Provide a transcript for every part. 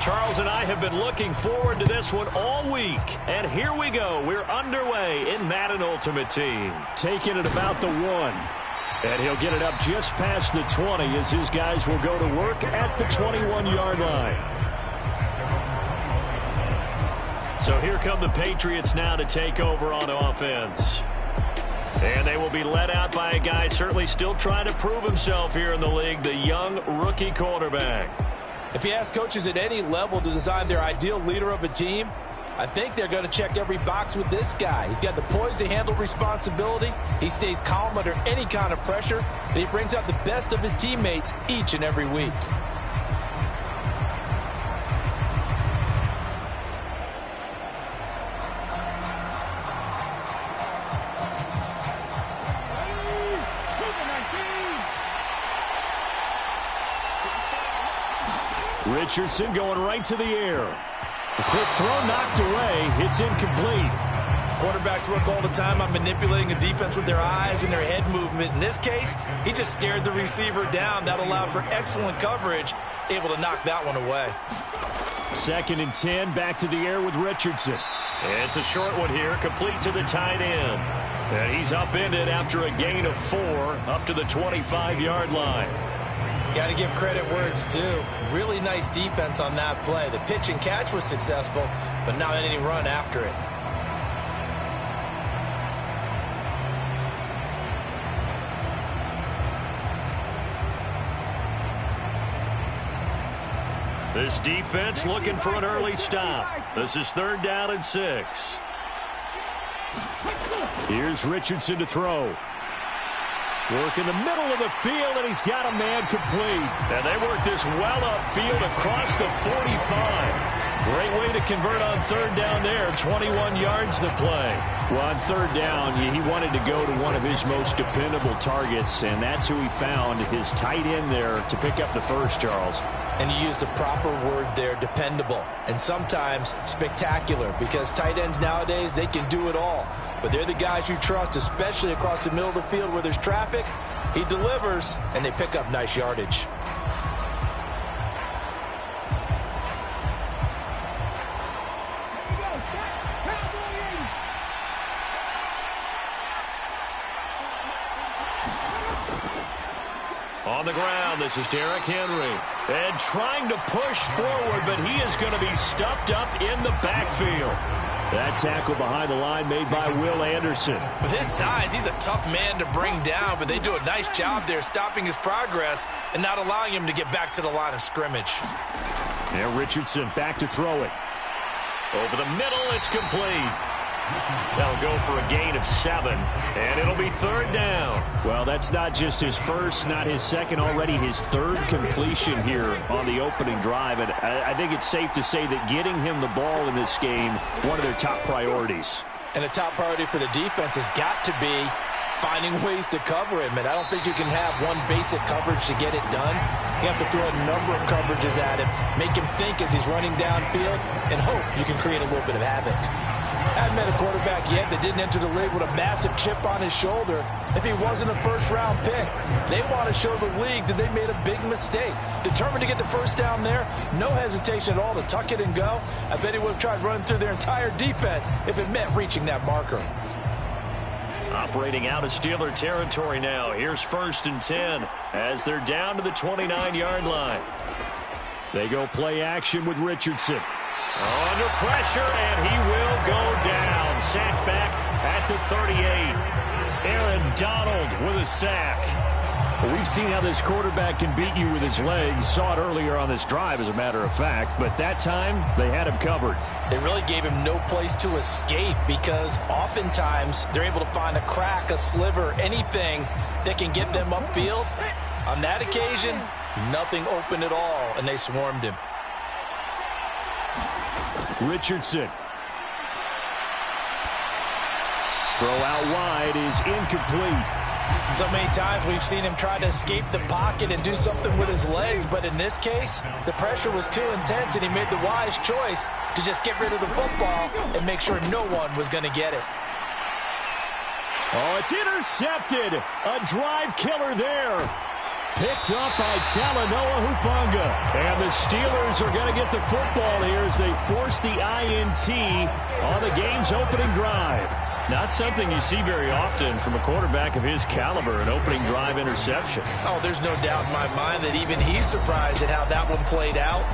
Charles and I have been looking forward to this one all week. And here we go. We're underway in Madden Ultimate Team. Taking it about the 1. And he'll get it up just past the 20 as his guys will go to work at the 21-yard line. So here come the Patriots now to take over on offense. And they will be led out by a guy certainly still trying to prove himself here in the league, the young rookie quarterback. If you ask coaches at any level to design their ideal leader of a team, I think they're going to check every box with this guy. He's got the poise to handle responsibility. He stays calm under any kind of pressure, and he brings out the best of his teammates each and every week. Richardson going right to the air. A quick throw knocked away. It's incomplete. Quarterbacks work all the time on manipulating a defense with their eyes and their head movement. In this case, he just stared the receiver down. That allowed for excellent coverage, able to knock that one away. 2nd and 10, back to the air with Richardson. It's a short one here, complete to the tight end. And he's upended after a gain of 4 up to the 25-yard line. Got to give credit where it's due. Really nice defense on that play. The pitch and catch was successful, but not any run after it. This defense looking for an early stop. This is 3rd down and 6. Here's Richardson to throw. Work in the middle of the field, and he's got a man complete. And they work this well upfield across the 45. Great way to convert on 3rd down there. 21 yards to play. Well, on 3rd down, he wanted to go to one of his most dependable targets, and that's who he found, his tight end there, to pick up the first, Charles. And you use the proper word there, dependable, and sometimes spectacular, because tight ends nowadays, they can do it all. But they're the guys you trust, especially across the middle of the field where there's traffic. He delivers, and they pick up nice yardage. On the ground, this is Derrick Henry. And trying to push forward, but he is going to be stuffed up in the backfield. That tackle behind the line made by Will Anderson. With his size, he's a tough man to bring down, but they do a nice job there stopping his progress and not allowing him to get back to the line of scrimmage. And Richardson back to throw it. Over the middle, it's complete. That'll go for a gain of 7, and it'll be 3rd down. Well, that's not just his first, not his second, already his 3rd completion here on the opening drive. And I think it's safe to say that getting him the ball in this game, one of their top priorities. And a top priority for the defense has got to be finding ways to cover him. And I don't think you can have one basic coverage to get it done. You have to throw a number of coverages at him, make him think as he's running downfield, and hope you can create a little bit of havoc. I haven't met a quarterback yet that didn't enter the league with a massive chip on his shoulder if he wasn't a first-round pick. They want to show the league that they made a big mistake. Determined to get the first down there, no hesitation at all to tuck it and go. I bet he would have tried running through their entire defense if it meant reaching that marker. Operating out of Steeler territory now. Here's 1st and 10 as they're down to the 29-yard line. They go play action with Richardson. Under pressure, and he will go down. Sacked back at the 38. Aaron Donald with a sack. Well, we've seen how this quarterback can beat you with his legs. Saw it earlier on this drive, as a matter of fact. But that time, they had him covered. They really gave him no place to escape because oftentimes they're able to find a crack, a sliver, anything that can get them upfield. On that occasion, nothing open at all, and they swarmed him. Richardson. Throw out wide is incomplete. So many times we've seen him try to escape the pocket and do something with his legs, but in this case, the pressure was too intense and he made the wise choice to just get rid of the football and make sure no one was going to get it. Oh, it's intercepted. A drive killer there. Picked up by Talanoa Hufanga. And the Steelers are going to get the football here as they force the INT on the game's opening drive. Not something you see very often from a quarterback of his caliber, an opening drive interception. Oh, there's no doubt in my mind that even he's surprised at how that one played out.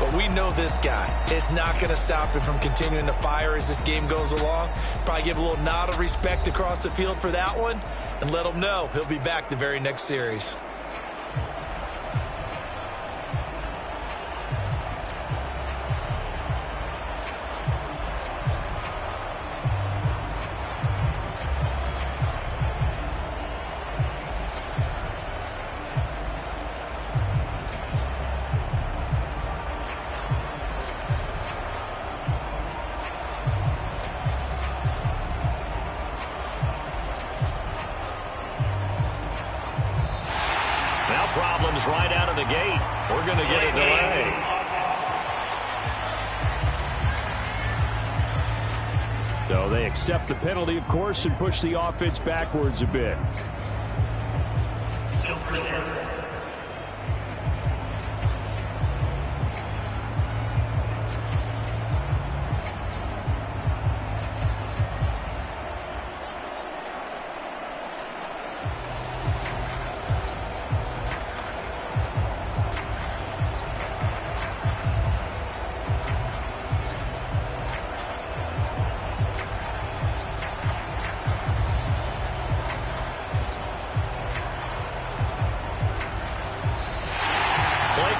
But we know this guy is not going to stop him from continuing to fire as this game goes along. Probably give a little nod of respect across the field for that one and let him know he'll be back the very next series. Problems right out of the gate. We're going to get a delay. So they accept the penalty, of course, and push the offense backwards a bit.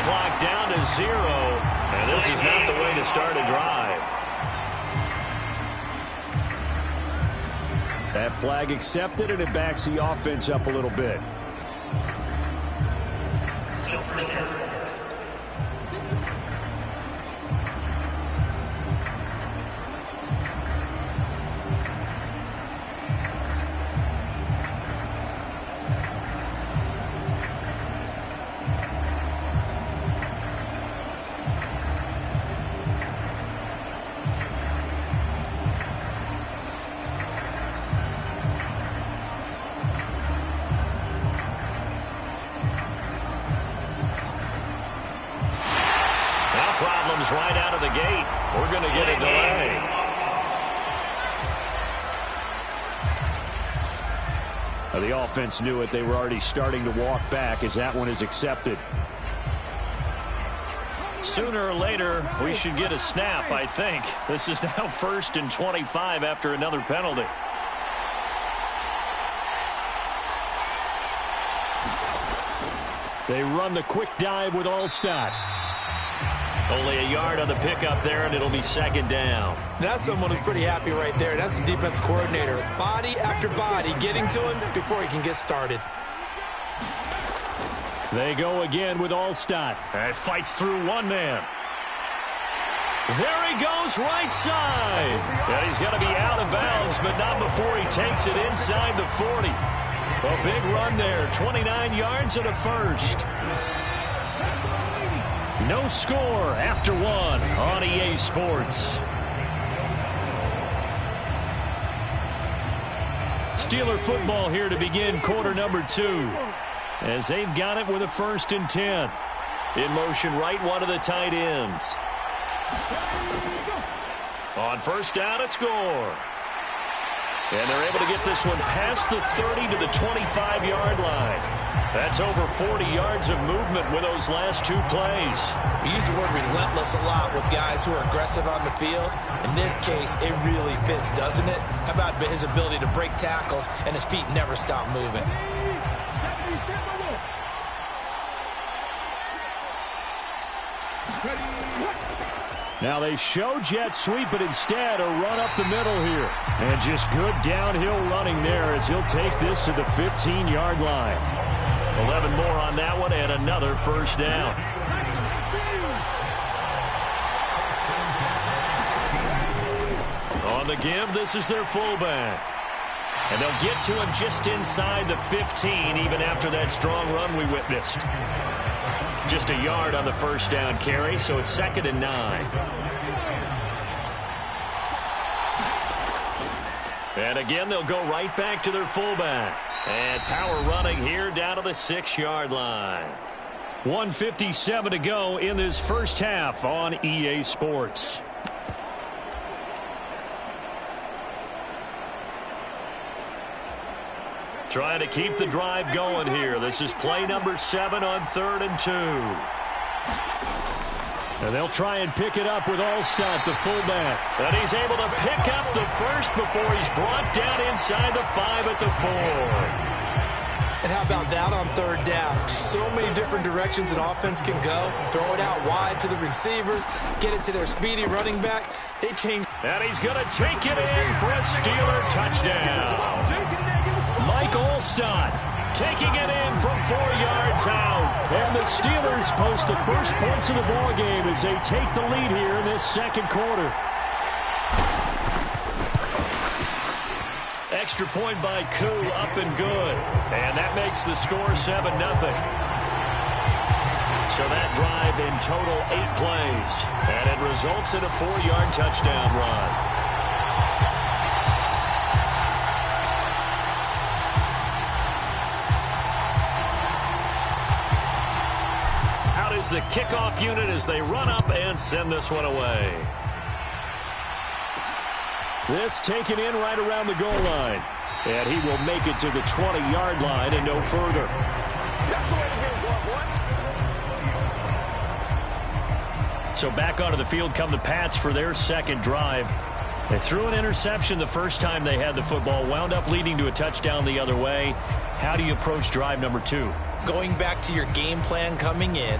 Clock down to 0, and this is not the way to start a drive. That flag accepted, and it backs the offense up a little bit. Problems right out of the gate. We're going to get a delay. The offense knew it. They were already starting to walk back as that one is accepted. Sooner or later, we should get a snap, I think. This is now 1st and 25 after another penalty. They run the quick dive with Allstott. Only a yard on the pickup there, and it'll be 2nd down. That's someone who's pretty happy right there. That's the defense coordinator. Body after body getting to him before he can get started. They go again with Allstott. And fights through one man. There he goes, right side. And he's going to be out of bounds, but not before he takes it inside the 40. A big run there, 29 yards and a first. No score after 1 on EA Sports. Steeler football here to begin quarter number 2. As they've got it with a 1st and 10. In motion right, one of the tight ends. On 1st down, it's Gore. And they're able to get this one past the 30 to the 25-yard line. That's over 40 yards of movement with those last 2 plays. We use the word relentless a lot with guys who are aggressive on the field. In this case, it really fits, doesn't it? How about his ability to break tackles and his feet never stop moving? Now they show jet sweep, but instead a run up the middle here. And just good downhill running there as he'll take this to the 15-yard line. 11 more on that one and another 1st down. On the give, this is their fullback. And they'll get to him just inside the 15 even after that strong run we witnessed. Just a yard on the 1st down carry, so it's 2nd and 9. And And again, they'll go right back to their fullback. And power running here down to the 6-yard line. 1:57 to go in this first half on EA Sports. Trying to keep the drive going here. This is play number 7 on 3rd and 2. And they'll try and pick it up with Allstott, the fullback. And he's able to pick up the first before he's brought down inside the 5 at the 4. And how about that on 3rd down? So many different directions an offense can go. Throw it out wide to the receivers, get it to their speedy running back. They change. And he's going to take it in for a Steeler touchdown. Mike Allstott taking it in from 4 yards out. And the Steelers post the first points of the ball game as they take the lead here in this second quarter. Extra point by Koo, up and good. And that makes the score 7-0. So that drive in total 8 plays. And it results in a 4-yard touchdown run. Out is the kickoff unit as they run up and send this one away. This taken in right around the goal line. And he will make it to the 20-yard line and no further. So back onto the field come the Pats for their second drive. They threw an interception the first time they had the football, wound up leading to a touchdown the other way. How do you approach drive number 2? Going back to your game plan coming in,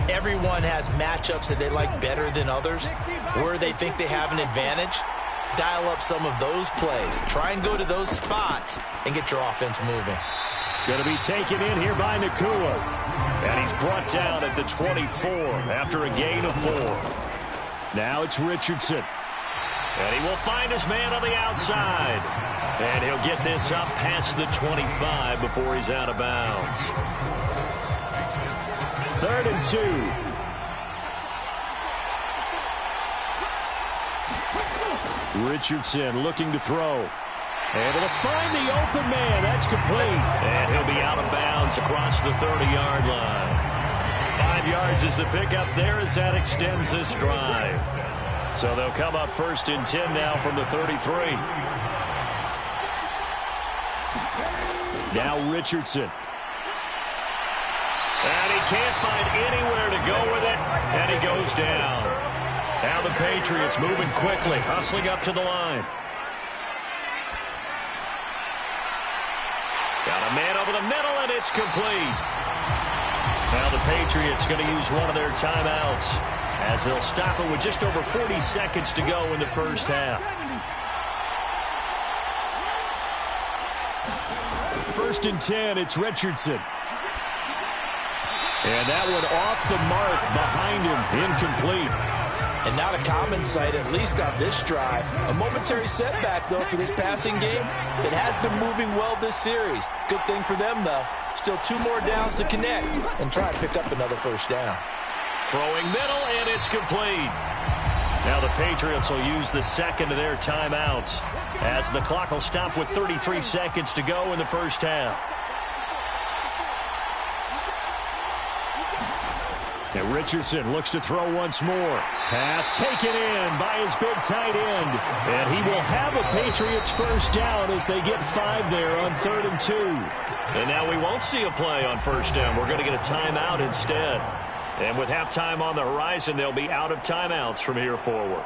everyone has matchups that they like better than others, where they think they have an advantage. Dial up some of those plays. Try and go to those spots and get your offense moving. Going to be taken in here by Nakua. And he's brought down at the 24 after a gain of 4. Now it's Richardson. And he will find his man on the outside. And he'll get this up past the 25 before he's out of bounds. 3rd and 2. Richardson looking to throw. Able to find the open man. That's complete. And he'll be out of bounds across the 30-yard line. 5 yards is the pickup there as that extends this drive. So they'll come up 1st and 10 now from the 33. Now Richardson. And he can't find anywhere to go with it. And he goes down. Now the Patriots moving quickly, hustling up to the line. Got a man over the middle, and it's complete. Now the Patriots going to use one of their timeouts as they'll stop it with just over 40 seconds to go in the first half. 1st and 10, it's Richardson. And that one off the mark behind him, incomplete. And not a common sight, at least on this drive. A momentary setback, though, for this passing game that has been moving well this series. Good thing for them, though. Still 2 more downs to connect and try and pick up another first down. Throwing middle, and it's complete. Now the Patriots will use the second of their timeouts as the clock will stop with 33 seconds to go in the first half. And Richardson looks to throw once more. Pass taken in by his big tight end. And he will have a Patriots first down as they get 5 there on 3rd and 2. And now we won't see a play on first down. We're going to get a timeout instead. And with halftime on the horizon, they'll be out of timeouts from here forward.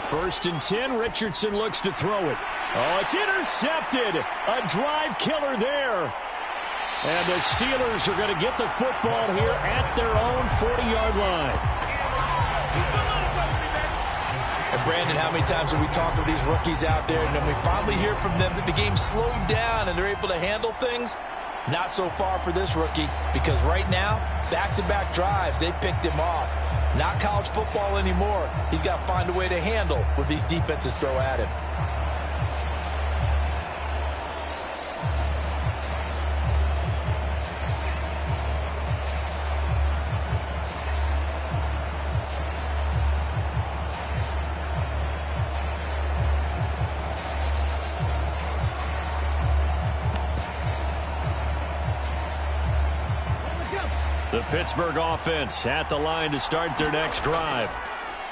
First and 10, Richardson looks to throw it. Oh, it's intercepted. A drive killer there. And the Steelers are going to get the football here at their own 40-yard line. And Brandon, how many times have we talked with these rookies out there, and then we finally hear from them that the game slowed down and they're able to handle things? Not so far for this rookie, because right now, back-to-back drives, they picked him off. Not college football anymore. He's got to find a way to handle what these defenses throw at him. The Pittsburgh offense at the line to start their next drive.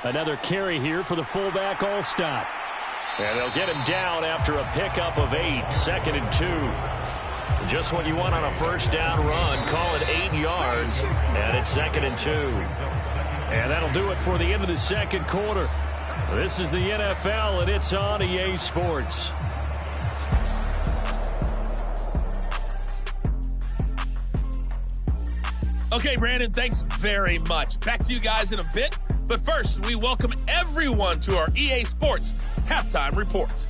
Another carry here for the fullback all-stop. And they'll get him down after a pickup of 8, 2nd and 2. Just what you want on a first down run. Call it 8 yards, and it's 2nd and 2. And that'll do it for the end of the second quarter. This is the NFL, and it's on EA Sports. Okay, Brandon, thanks very much. Back to you guys in a bit. But first, we welcome everyone to our EA Sports Halftime Report.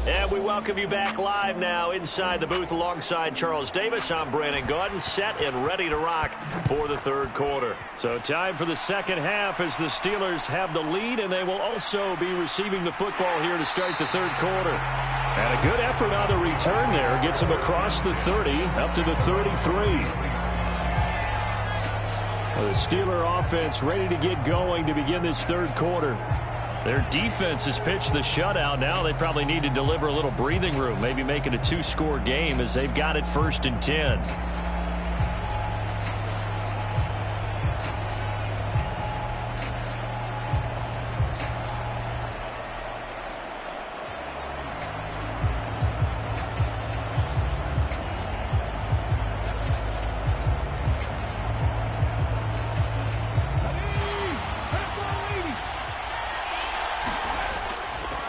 And we welcome you back live now inside the booth alongside Charles Davis. I'm Brandon Gaudin, set and ready to rock for the third quarter. So time for the second half as the Steelers have the lead, and they will also be receiving the football here to start the third quarter. And a good effort on the return there. Gets them across the 30, up to the 33. Well, the Steeler offense ready to get going to begin this third quarter. Their defense has pitched the shutout. Now they probably need to deliver a little breathing room, maybe make it a 2-score game as they've got it 1st and 10.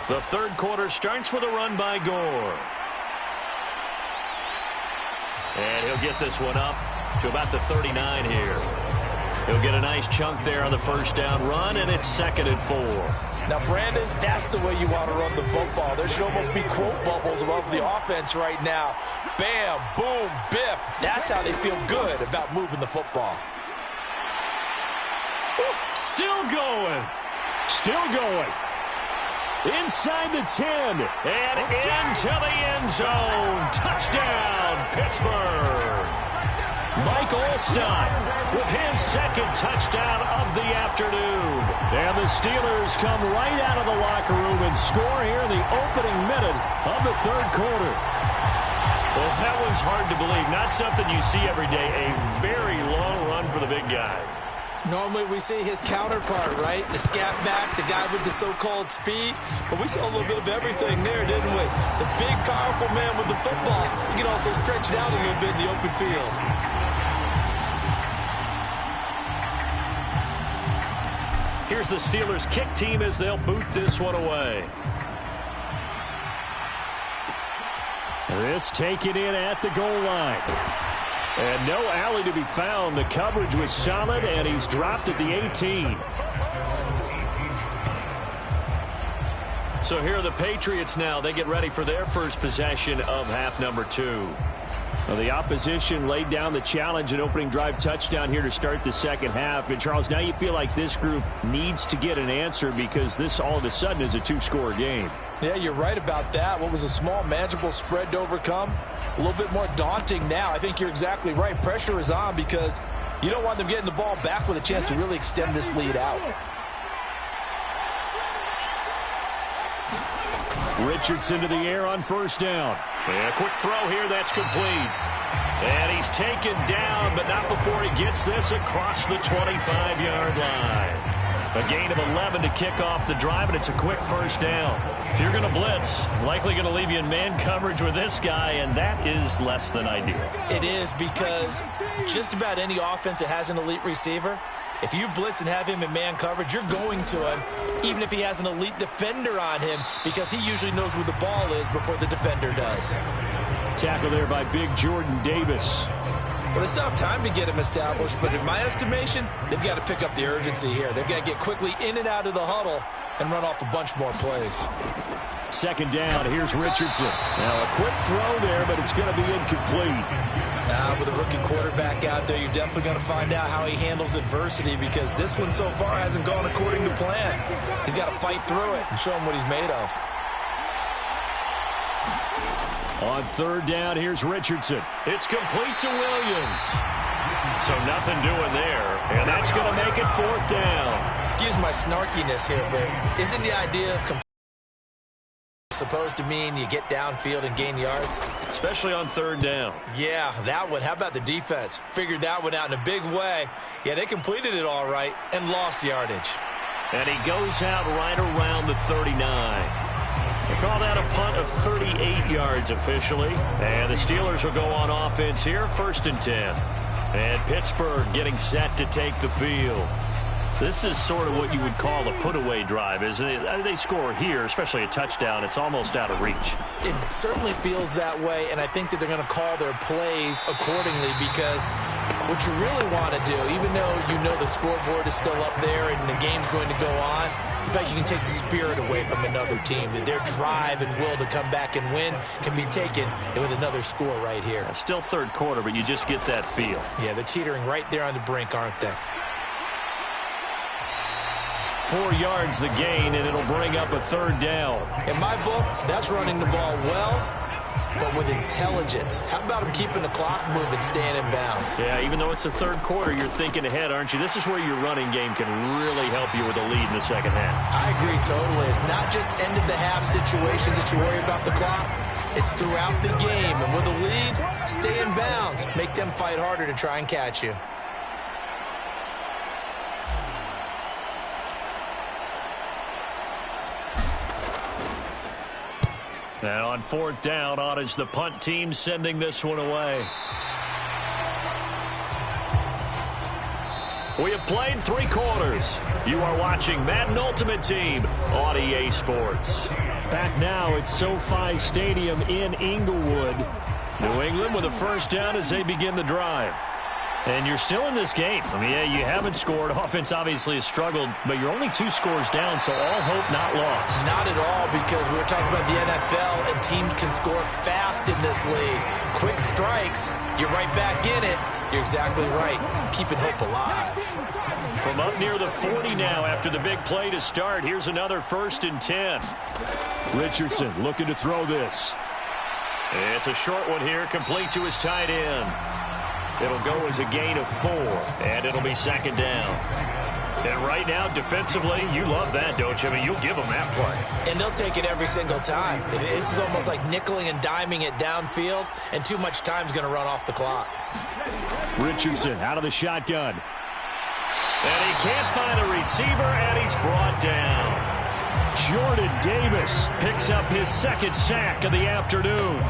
The third quarter starts with a run by Gore. And he'll get this one up to about the 39 here. He'll get a nice chunk there on the first down run, and it's 2nd and 4. Now, Brandon, that's the way you want to run the football. There should almost be quote bubbles above the offense right now. Bam, boom, biff. That's how they feel good about moving the football. Still going. Still going. Inside the 10, and into the end zone. Touchdown, Pittsburgh. Mike Olstein with his second touchdown of the afternoon. And the Steelers come right out of the locker room and score here in the opening minute of the third quarter. Well, that one's hard to believe. Not something you see every day. A very long run for the big guy. Normally we see his counterpart, right? The scat back, the guy with the so-called speed. But we saw a little bit of everything there, didn't we? The big, powerful man with the football. He can also stretch it out a little bit in the open field. Here's the Steelers kick team as they'll boot this one away. This taken in at the goal line. And no alley to be found. The coverage was solid, and he's dropped at the 18. So here are the Patriots now. They get ready for their first possession of half number 2. Well, the opposition laid down the challenge and opening drive touchdown here to start the second half. And, Charles, now you feel like this group needs to get an answer because this all of a sudden is a 2-score game. Yeah, you're right about that. What was a small, manageable spread to overcome, a little bit more daunting now. I think you're exactly right. Pressure is on because you don't want them getting the ball back with a chance to really extend this lead out. Richardson to the air on first down. And a quick throw here that's complete. And he's taken down, but not before he gets this across the 25-yard line. A gain of 11 to kick off the drive, and it's a quick first down. If you're going to blitz, likely going to leave you in man coverage with this guy, and that is less than ideal. It is because just about any offense that has an elite receiver, if you blitz and have him in man coverage, you're going to him, even if he has an elite defender on him, because he usually knows where the ball is before the defender does. Tackle there by big Jordan Davis. Well, they still have time to get him established, but in my estimation, they've got to pick up the urgency here. They've got to get quickly in and out of the huddle and run off a bunch more plays. Second down, here's Richardson. Now a quick throw there, but it's going to be incomplete. With a rookie quarterback out there, you're definitely going to find out how he handles adversity because this one so far hasn't gone according to plan. He's got to fight through it and show him what he's made of. On third down, here's Richardson. It's complete to Williams. So nothing doing there, and that's going to make it fourth down. Excuse my snarkiness here, but isn't the idea of supposed to mean you get downfield and gain yards? Especially on third down. Yeah, that one. How about the defense? Figured that one out in a big way. Yeah, they completed it all right and lost yardage. And he goes out right around the 39. They call that a punt of 38 yards officially. And the Steelers will go on offense here, 1st and 10. And Pittsburgh getting set to take the field. This is sort of what you would call a put-away drive, isn't it? They score here, especially a touchdown. It's almost out of reach. It certainly feels that way, and I think that they're going to call their plays accordingly because what you really want to do, even though you know the scoreboard is still up there and the game's going to go on, in fact, you can take the spirit away from another team, that their drive and will to come back and win can be taken with another score right here. Still third quarter, but you just get that feel. Yeah, they're teetering right there on the brink, aren't they? 4 yards the gain, and it'll bring up a third down. In my book, that's running the ball well, but with intelligence. How about him keeping the clock moving, staying in bounds? Yeah, even though it's the third quarter, you're thinking ahead, aren't you? This is where your running game can really help you with a lead in the second half. I agree totally. It's not just end-of-the-half situations that you worry about the clock. It's throughout the game. And with a lead, stay in bounds. Make them fight harder to try and catch you. And on 4th down, on is the punt team sending this one away. We have played 3 quarters. You are watching Madden Ultimate Team on EA Sports. Back now at SoFi Stadium in Inglewood. New England with a first down as they begin the drive. And you're still in this game. I mean, yeah, you haven't scored. Offense obviously has struggled, but you're only 2 scores down, so all hope not lost. Not at all, because we were talking about the NFL, and teams can score fast in this league. Quick strikes, you're right back in it. You're exactly right. Keeping hope alive. From up near the 40 now after the big play to start, here's another 1st and 10. Richardson looking to throw this. It's a short one here, complete to his tight end. It'll go as a gain of 4, and it'll be 2nd down. And right now, defensively, you love that, don't you? I mean, you'll give them that play. And they'll take it every single time. This is almost like nickeling and diming it downfield, and too much time's going to run off the clock. Richardson out of the shotgun. And he can't find a receiver, and he's brought down. Jordan Davis picks up his 2nd sack of the afternoon.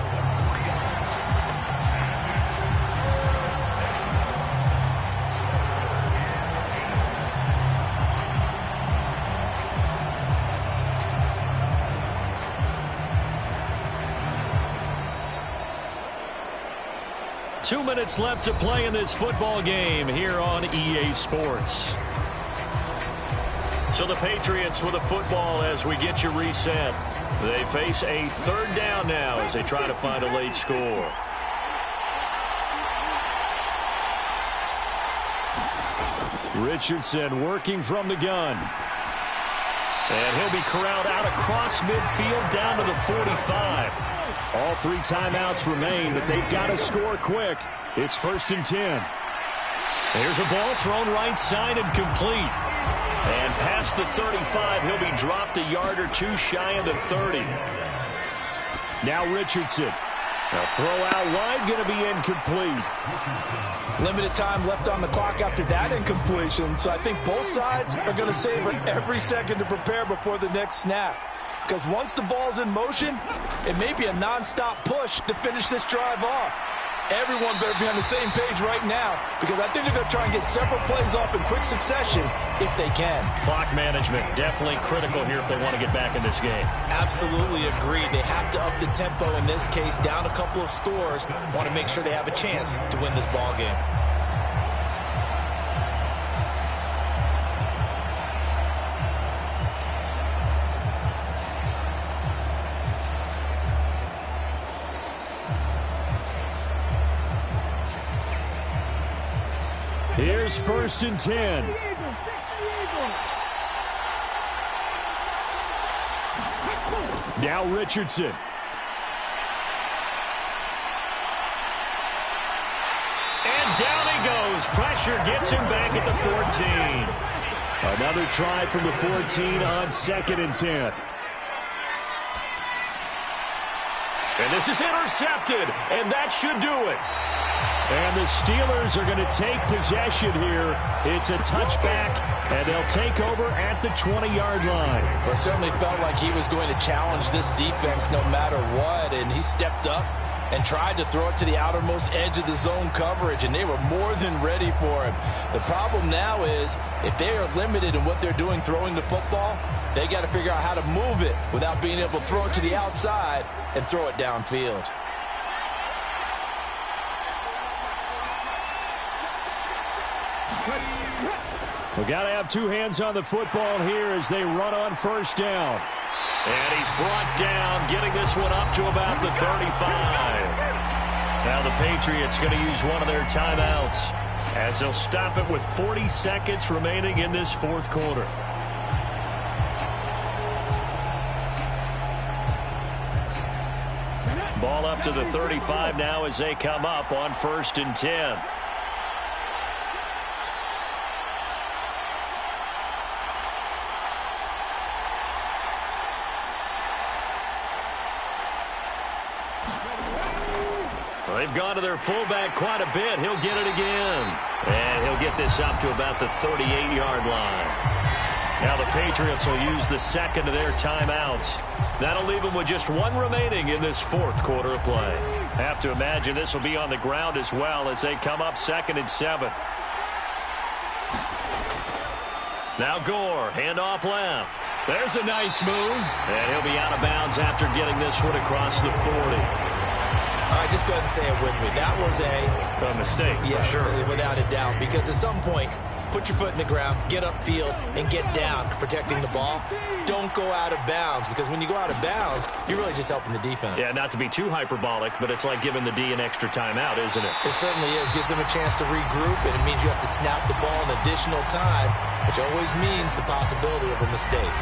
Two minutes left to play in this football game here on EA Sports. So the Patriots with a football as we get you reset. They face a 3rd down now as they try to find a late score. Richardson working from the gun. And he'll be corralled out across midfield down to the 45. All 3 timeouts remain, but they've got to score quick. It's 1st and 10. There's a ball thrown right side and complete. And past the 35, he'll be dropped a yard or 2 shy of the 30. Now Richardson. A throw out wide, going to be incomplete. Limited time left on the clock after that incompletion, so I think both sides are going to savor every second to prepare before the next snap. Because once the ball's in motion, it may be a nonstop push to finish this drive off. Everyone better be on the same page right now, because I think they're going to try and get several plays off in quick succession if they can. Clock management definitely critical here if they want to get back in this game. Absolutely agreed. They have to up the tempo in this case, down a couple of scores. Want to make sure they have a chance to win this ball game. Here's 1st and 10. Now Richardson. And down he goes. Pressure gets him back at the 14. Another try from the 14 on 2nd and 10. And this is intercepted, and that should do it. And the Steelers are going to take possession here. It's a touchback, and they'll take over at the 20-yard line. Well, it certainly felt like he was going to challenge this defense no matter what, and he stepped up and tried to throw it to the outermost edge of the zone coverage, and they were more than ready for him. The problem now is if they are limited in what they're doing throwing the football, they got to figure out how to move it without being able to throw it to the outside and throw it downfield. We got to have two hands on the football here as they run on first down. And he's brought down, getting this one up to about the 35. Now the Patriots going to use one of their timeouts as they'll stop it with 40 seconds remaining in this fourth quarter. Ball up to the 35 now as they come up on 1st and 10. They've gone to their fullback quite a bit. He'll get it again. And he'll get this up to about the 38-yard line. Now the Patriots will use the second of their timeouts. That'll leave them with just one remaining in this fourth quarter of play. Have to imagine this will be on the ground as well as they come up 2nd and 7. Now Gore, handoff left. There's a nice move. And he'll be out of bounds after getting this one across the 40. All right, just go ahead and say it with me. That was a mistake, yeah, for sure. Without a doubt, because at some point, put your foot in the ground, get upfield, and get down, protecting the ball. Don't go out of bounds, because when you go out of bounds, you're really just helping the defense. Yeah, not to be too hyperbolic, but it's like giving the D an extra timeout, isn't it? It certainly is. Gives them a chance to regroup, and it means you have to snap the ball an additional time, which always means the possibility of a mistake.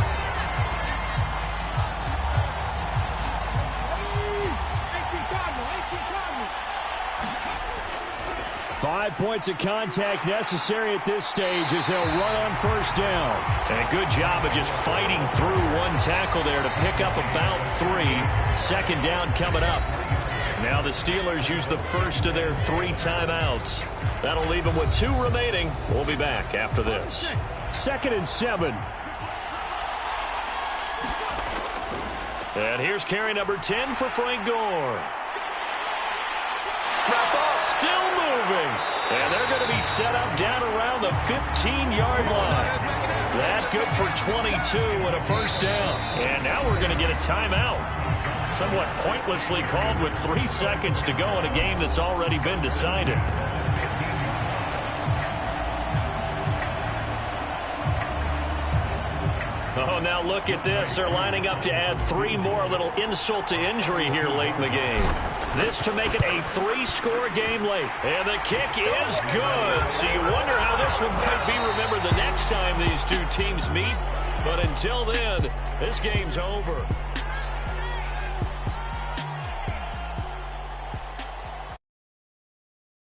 5 points of contact necessary at this stage as they'll run on first down. And a good job of just fighting through one tackle there to pick up about 3. 2nd down coming up. Now the Steelers use the first of their 3 timeouts. That'll leave them with 2 remaining. We'll be back after this. 2nd and 7. And here's carry number 10 for Frank Gore. Wrap up. Still moving. And they're going to be set up down around the 15-yard line. That good for 22 and a first down. And now we're going to get a timeout. Somewhat pointlessly called with 3 seconds to go in a game that's already been decided. Oh, now look at this. They're lining up to add 3 more, a little insult to injury here late in the game. This to make it a 3-score game late. And the kick is good. So you wonder how this one might be remembered the next time these two teams meet. But until then, this game's over.